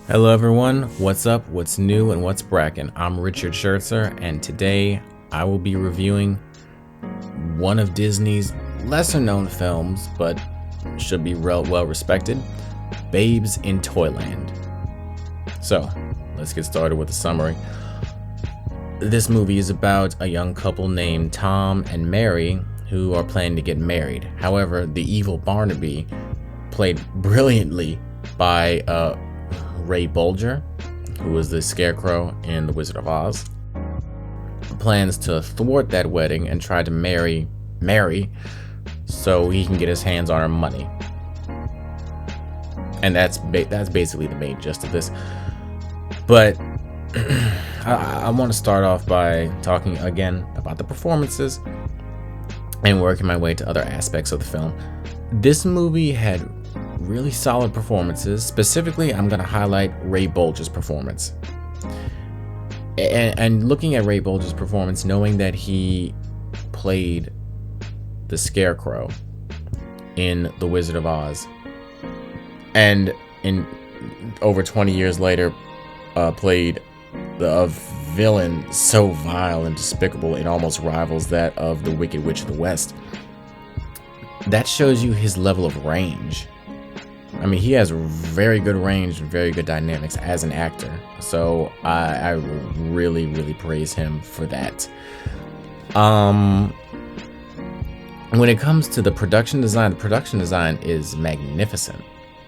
Hello everyone, what's up, what's new, and what's brackin'? I'm Richard Schertzer, and today I will be reviewing one of Disney's lesser known films, but should be well respected, Babes in Toyland. So, let's get started with the summary. This movie is about a young couple named Tom and Mary who are planning to get married. However, the evil Barnaby, played brilliantly by Ray Bolger, who was the Scarecrow in The Wizard of Oz, plans to thwart that wedding and try to marry Mary so he can get his hands on her money. And that's basically the main gist of this. But I want to start off by talking again about the performances and working my way to other aspects of the film. This movie had really solid performances. Specifically, I'm going to highlight Ray Bolger's performance. And looking at Ray Bolger's performance, knowing that he played the Scarecrow in The Wizard of Oz, and in over 20 years later, played a villain so vile and despicable it almost rivals that of the Wicked Witch of the West. That shows you his level of range. I mean, he has very good range and very good dynamics as an actor. So I really praise him for that. When it comes to the production design is magnificent.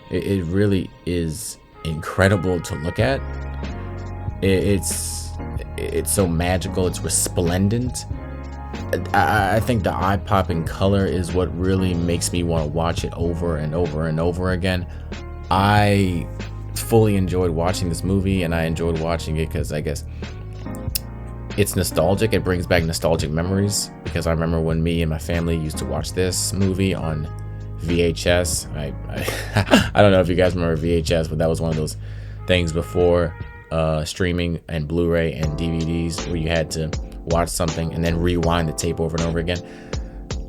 It really is incredible to look at. It's so magical. It's resplendent. I think the eye-popping color is what really makes me want to watch it over and over and over again. I fully enjoyed watching this movie, and I enjoyed watching it because I guess it's nostalgic. It brings back nostalgic memories, because I remember when me and my family used to watch this movie on VHS. I don't know if you guys remember VHS, but that was one of those things before streaming and Blu-ray and DVDs where you had to watch something and then rewind the tape over and over again.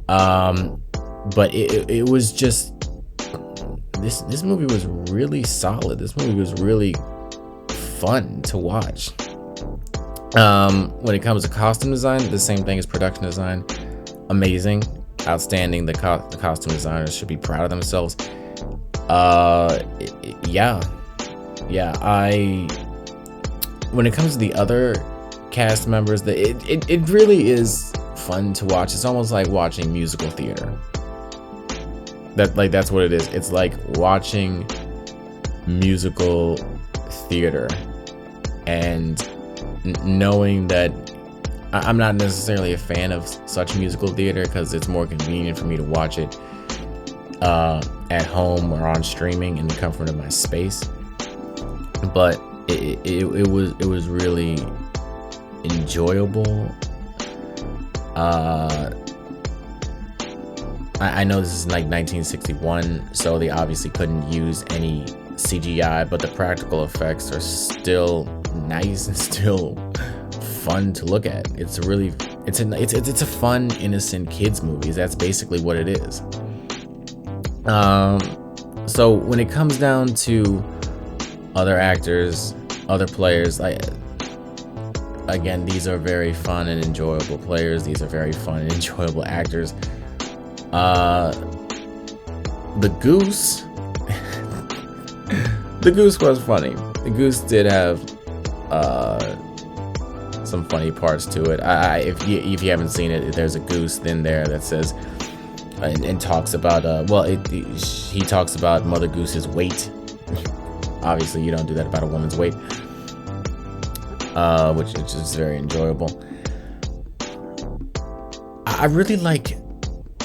But it was just this movie was really solid. This movie was really fun to watch. When it comes to costume design, the same thing as production design. Amazing, outstanding. The costume designers should be proud of themselves. When it comes to the other cast members, it really is fun to watch. It's almost like watching musical theater. That's what it is. It's like watching musical theater, and knowing that I'm not necessarily a fan of such musical theater because it's more convenient for me to watch it at home or on streaming in the comfort of my space. But it was really enjoyable. I know this is like 1961, so they obviously couldn't use any CGI, but the practical effects are still nice and still fun to look at. It's a fun, innocent kids movie. That's basically what it is. So when it comes down to other actors, other players, again, these are very fun and enjoyable players. These are very fun and enjoyable actors. The Goose, the Goose was funny. The Goose did have some funny parts to it. If you haven't seen it, there's a goose in there that says and talks about he talks about Mother Goose's weight. Obviously, you don't do that about a woman's weight, which is very enjoyable. I really like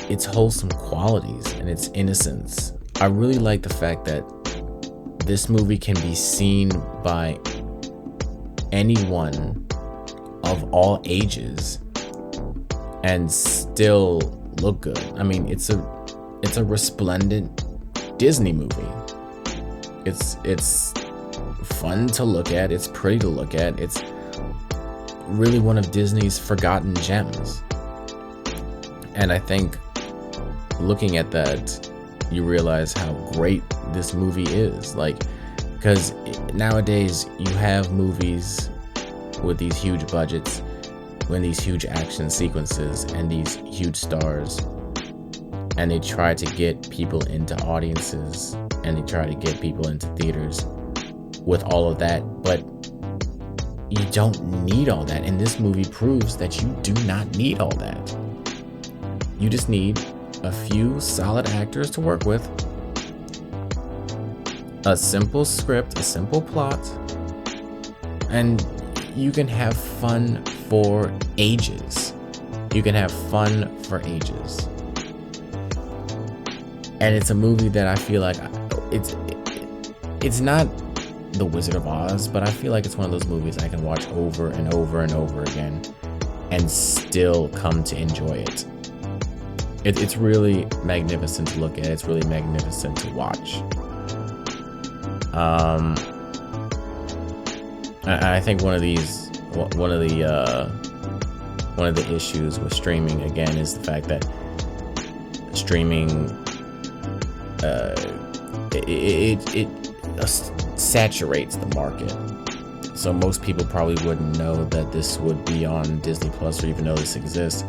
its wholesome qualities and its innocence. I really like the fact that this movie can be seen by anyone of all ages and still look good. I mean, it's a resplendent Disney movie. It's fun to look at. It's pretty to look at. It's really one of Disney's forgotten gems. And I think looking at that, you realize how great this movie is. Like, Because nowadays you have movies with these huge budgets, with these huge action sequences and these huge stars, and they try to get people into audiences and they try to get people into theaters with all of that, but you don't need all that. And this movie proves that you do not need all that. You just need a few solid actors to work with, a simple script, a simple plot, and you can have fun for ages. You can have fun for ages. And it's a movie that I feel like it's not The Wizard of Oz, but I feel like it's one of those movies I can watch over and over and over again and still come to enjoy it. It's really magnificent to look at. It's really magnificent to watch. I think one of the issues with streaming again is the fact that streaming it saturates the market. So most people probably wouldn't know that this would be on Disney Plus or even know this exists.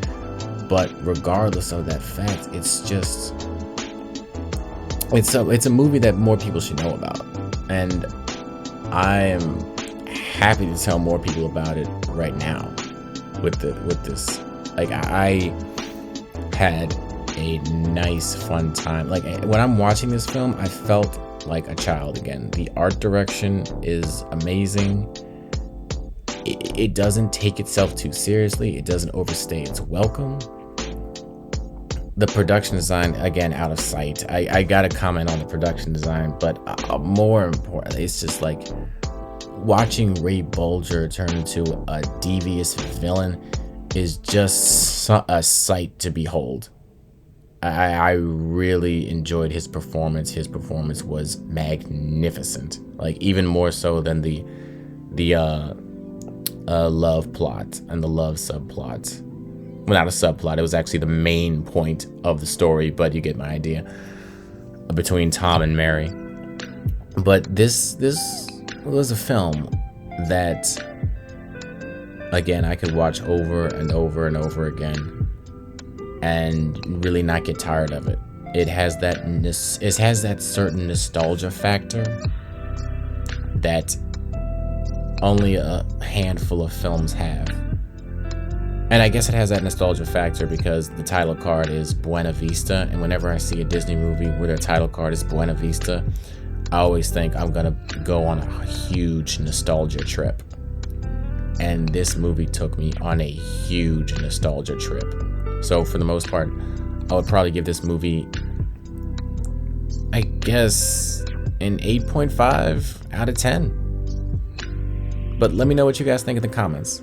But regardless of that fact, it's a movie that more people should know about. And I am happy to tell more people about it right now with this. Like, I had a nice fun time. Like, when I'm watching this film, I felt like a child again. The art direction is amazing. It doesn't take itself too seriously. It doesn't overstay its welcome. The production design, again, out of sight. I gotta comment on the production design, but more important, it's just like watching Ray Bolger turn into a devious villain is just a sight to behold. I really enjoyed his performance. His performance was magnificent. Like, even more so than the love plot and the love subplot. Well, not a subplot. It was actually the main point of the story, but you get my idea. Between Tom and Mary. But this was a film that, again, I could watch over and over and over again and really not get tired of it. It has that certain nostalgia factor that only a handful of films have. And I guess it has that nostalgia factor because the title card is Buena Vista, and whenever I see a Disney movie where their title card is Buena Vista, I always think I'm gonna go on a huge nostalgia trip. And this movie took me on a huge nostalgia trip. So for the most part, I would probably give this movie, I guess, an 8.5 out of 10. But let me know what you guys think in the comments.